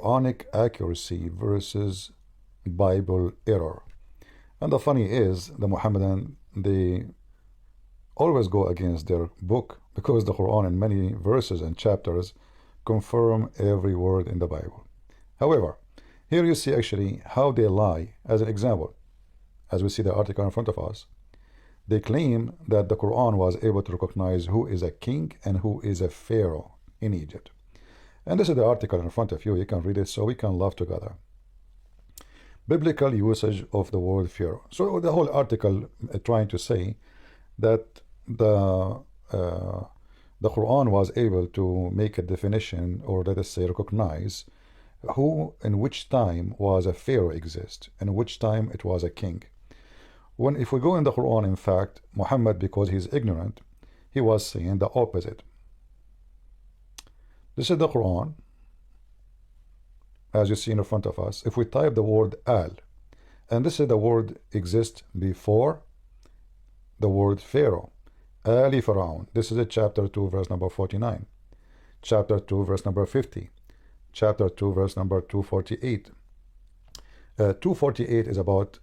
Qur'anic accuracy versus Bible error. And the funny is, the Muhammadan, they always go against their book, because the Quran in many verses and chapters confirm every word in the Bible. However, here you see actually how they lie. As an example, as we see the article in front of us, they claim that the Quran was able to recognize who is a king and who is a pharaoh in Egypt. And this is the article in front of you. You can read it so we can laugh together. Biblical usage of the word pharaoh. So the whole article trying to say that the Quran was able to make a definition, or let us say recognize, who in which time was a pharaoh exist and which time it was a king. When if we go in the Quran, in fact, Muhammad, because he's ignorant, he was saying the opposite. This is the Quran, as you see in front of us. If we type the word al, and this is the word exists before the word pharaoh, Ali Pharaoh. This is a chapter 2 verse number 49, chapter 2 verse number 50, chapter 2 verse number 248. 248 is about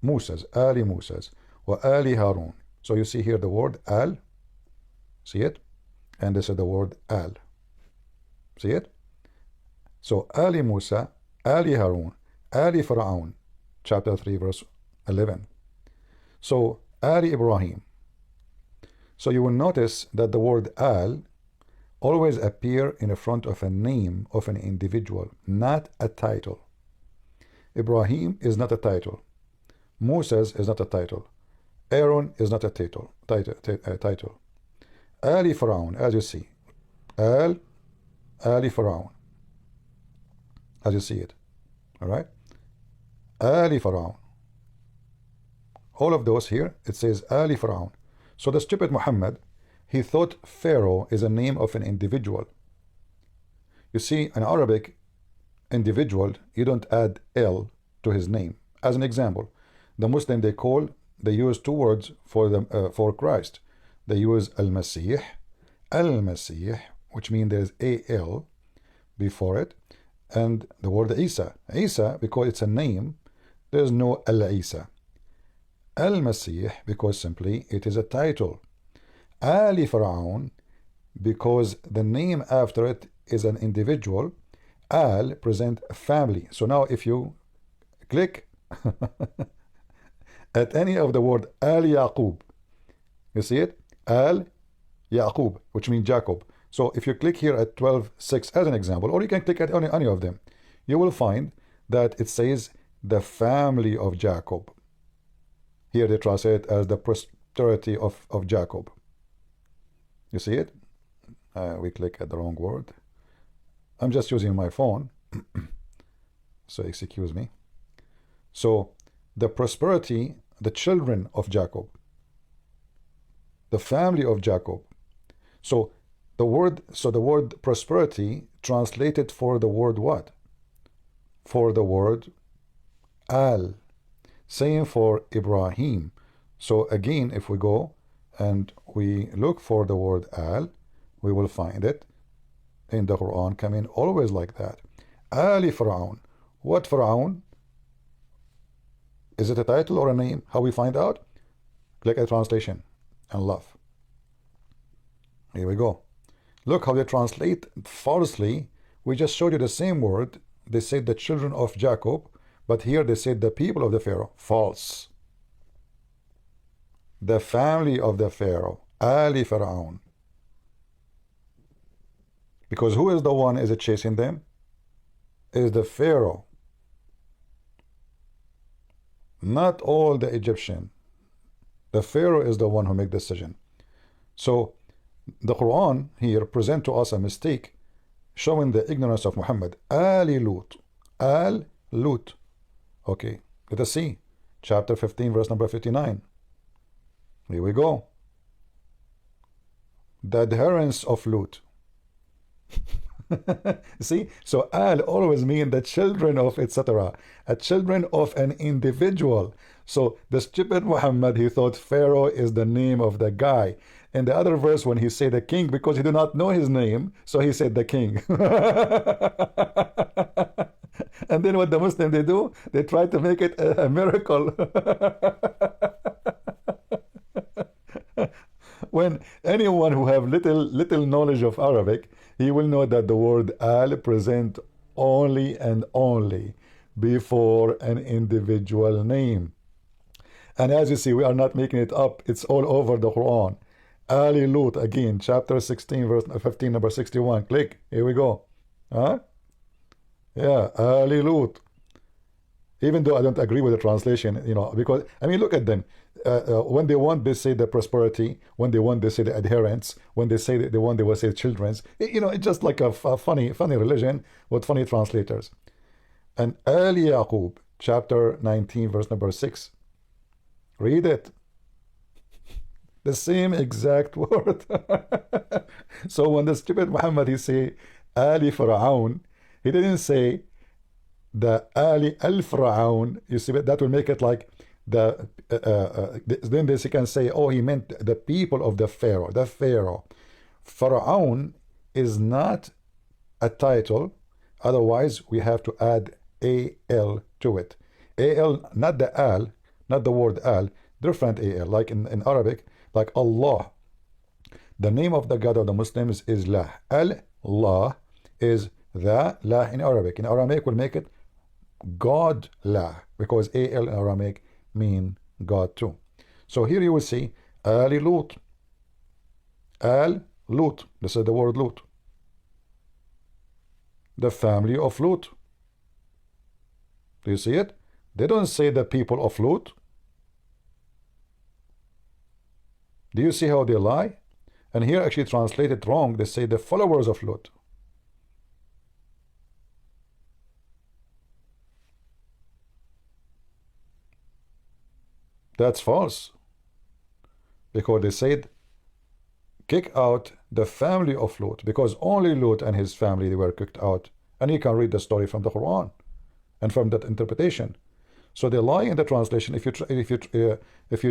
Musa's, Ali Musa's, or Ali Harun. So you see here the word al, see it, and this is the word al, see it. So Ali Musa, Ali Harun, Ali Pharaoh, chapter 3 verse 11. So Ali Ibrahim. So you will notice that the word al always appear in front of a name of an individual, not a title. Ibrahim is not a title. Moses is not a title. Aaron is not a title. Ali Pharaoh, as you see, Ali Pharaoh, as you see it, all right. Ali Pharaoh. All of those here, it says Ali Pharaoh. So the stupid Muhammad, he thought Pharaoh is a name of an individual. You see, in Arabic, individual, you don't add L to his name. As an example, the Muslim, they use two words for Christ. They use Al-Masih, which means there's A-L before it, and the word Isa, because it's a name, there's no Al-Isa. Al-Masih, because simply it is a title. Ali Pharaoh, because the name after it is an individual. Al present family. So now if you click at any of the word Al Yaqub, you see it? Al Yaqub, which means Jacob. So if you click here at 12:6 as an example, or you can click at any of them, you will find that it says the family of Jacob. Here they translate it as the posterity of Jacob. You see it? We click at the wrong word. I'm just using my phone, so excuse me. So the prosperity, the children of Jacob, the family of Jacob. So the word prosperity translated for the word what? For the word al. Same for Ibrahim. So again, if we go and we look for the word al, we will find it in the Quran coming always like that. Ali Pharaoh. What Pharaoh? Is it a title or a name? How we find out? Click at translation and laugh. Here we go. Look how they translate falsely. We just showed you the same word. They said the children of Jacob, but here they said the people of the Pharaoh. False. The family of the Pharaoh. Ali Pharaoh. Because who is the one is chasing them? Is the Pharaoh. Not all the Egyptian. The Pharaoh is the one who make the decision. So the Quran here present to us a mistake, showing the ignorance of Muhammad. Ali Lut. Al Lut. Okay, let us see. Chapter 15, verse number 59. Here we go. The adherents of Lut. See, so al always mean the children of etc., a children of an individual. So the stupid Muhammad, he thought Pharaoh is the name of the guy, In the other verse, when he said the king, because he did not know his name, so he said the king. And then what the Muslim they do? They try to make it a miracle. When anyone who have little knowledge of Arabic, he will know that the word al present only and only before an individual name. And as you see, we are not making it up. It's all over the Quran. Ali Lut, again, chapter 16, verse 15, number 61. Click. Here we go. Huh? Yeah, Ali Lut. Even though I don't agree with the translation, you know, because, I mean, look at them. When they want, they say the prosperity. When they want, they say the adherents. When they say they want, they will say children's. You know, it's just like a funny religion with funny translators. And Ali Yaqub, chapter 19, verse number 6. Read it. The same exact word. So when the stupid Muhammad, he say Ali Fir'aun, he didn't say the Ali al-Fir'aun. You see, that will make it like then they can say, oh, he meant the people of the Pharaoh. The Pharaoh. Fir'aun is not a title. Otherwise, we have to add al to it. Al, not the al, not the word al, different al, like in Arabic, like Allah. The name of the God of the Muslims is La. Allah is the La in Arabic. In Aramaic, we'll make it God La, because al in Aramaic mean God too. So here you will see Ali Lut. Al Lut. This is the word Lut. The family of Lut. Do you see it? They don't say the people of Lut. Do you see how they lie? And here actually translated wrong. They say the followers of Lut. That's false. Because they said kick out the family of Lut, because only Lut and his family, they were kicked out. And you can read the story from the Quran and from that interpretation. So they lie in the translation. If you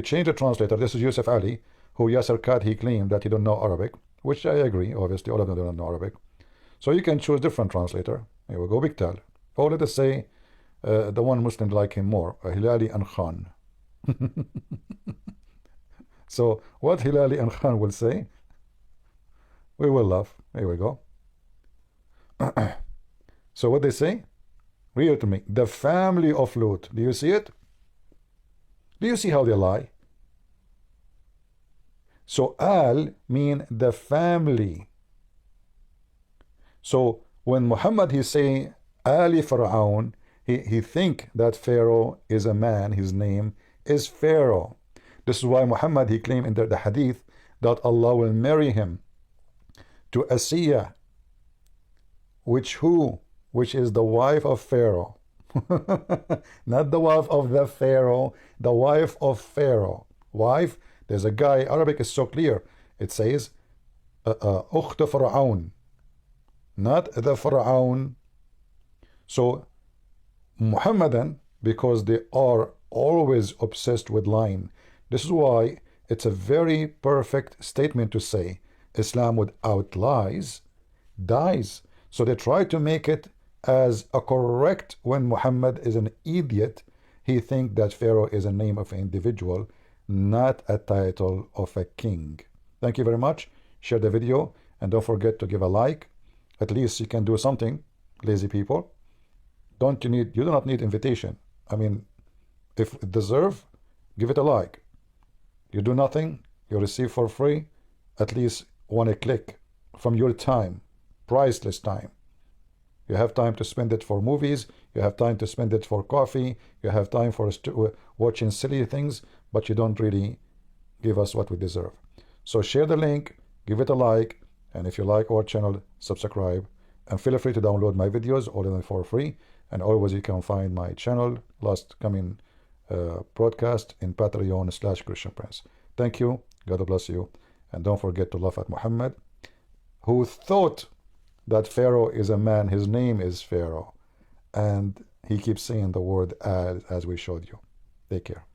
change the translator, this is Yusuf Ali, who Yasser Qad, he claimed that he don't know Arabic, which I agree, obviously, all of them don't know Arabic. So you can choose different translator. Here we go, Biktal. Or let us say the one Muslim like him more, Hilali and Khan. So what Hilali and Khan will say, we will laugh. Here we go. So what they say? Read it to me. The family of Lut. Do you see it? Do you see how they lie? So al mean the family. So when Muhammad he say Ali Fir'aun, he think that Pharaoh is a man, his name is Pharaoh. This is why Muhammad he claimed in the hadith that Allah will marry him to Asiya, which is the wife of Pharaoh. Not the wife of the Pharaoh, the wife of Pharaoh. Wife, there's a guy, Arabic is so clear. It says, Ukht Fir'aun, not the Fir'aun. So, Muhammadan, because they are always obsessed with lying. This is why it's a very perfect statement to say, Islam without lies dies. So they try to make it as a correct when Muhammad is an idiot. He thinks that Pharaoh is a name of an individual, not a title of a king. Thank you very much. Share the video and don't forget to give a like. At least you can do something, lazy people. You do not need invitation. I mean, if it deserve, give it a like. You do nothing, you receive for free at least one click from your time, priceless time. You have time to spend it for movies, you have time to spend it for coffee, you have time for watching silly things, but you don't really give us what we deserve. So share the link, give it a like, and if you like our channel, subscribe, and feel free to download my videos, all of them for free. And always you can find my channel, last coming broadcast in Patreon/Christian Prince. Thank you, God bless you, and don't forget to laugh at Muhammad, who thought that Pharaoh is a man, his name is Pharaoh, and he keeps saying the word as we showed you. Take care.